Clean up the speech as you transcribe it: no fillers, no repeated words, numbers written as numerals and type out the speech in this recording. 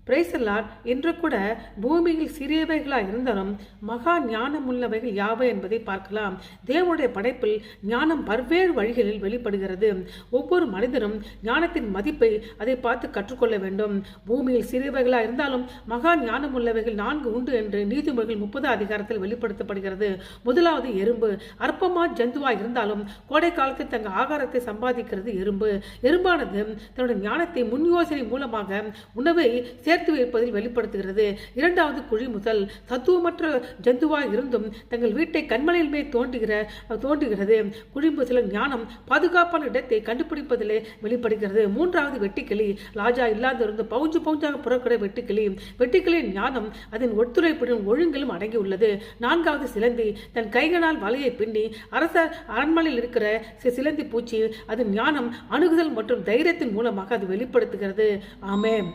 Praise the Lord இன்று கூட பூமியில் சிறியவைகளாக இருந்தாலும் மகா ஞானம் உள்ளவைகள் யாவை என்பதை பார்க்கலாம். தேவனுடைய படைப்பில் ஞானம் பல்வேறு வழிகளில் வெளிப்படுகிறது. ஒவ்வொரு மனிதனும் ஞானத்தின் மதிப்பை அதை பார்த்து கற்றுக்கொள்ள வேண்டும். பூமியில் சிறியவைகளாக இருந்தாலும் மகா ஞானம் உள்ளவைகள் 4 உண்டு என்று நீதிமொழிகள் 30 அதிகாரத்தில் வெளிப்படுத்தப்படுகிறது. முதலாவது எறும்பு. அற்பமா ஜந்துவாக இருந்தாலும் கோடை காலத்தில் தங்கள் ஆகாரத்தை சம்பாதிக்கிறது எறும்பு. எறும்பானது தன்னுடைய ஞானத்தை முன் யோசனை மூலமாக உணவை சேர்த்து வைப்பதில் வெளிப்படுத்துகிறது. இரண்டாவது குழிமுதல். தத்துவமற்ற ஜந்துவாக இருந்தும் தங்கள் வீட்டை கண்மலையில் மேல் தோன்றுகிறது. குழிமுதலின் ஞானம் பாதுகாப்பான இடத்தை கண்டுபிடிப்பதிலே வெளிப்படுகிறது. மூன்றாவது வெட்டுக்கிளி. ராஜா இல்லாதிருந்து பவுஞ்சாக புறக்கிற வெட்டுக்கிளி. வெட்டுக்கிளியின் ஞானம் அதன் ஒத்துழைப்புடன் ஒழுங்கிலும் அடங்கியுள்ளது. நான்காவது சிலந்தி. தன் கைகளால் வலையை பின்னி அரச அரண்மனையில் இருக்கிற சிலந்தி பூச்சி. அதன் ஞானம் அணுகுதல் மற்றும் தைரியத்தின் மூலமாக அது வெளிப்படுத்துகிறது. ஆமென்.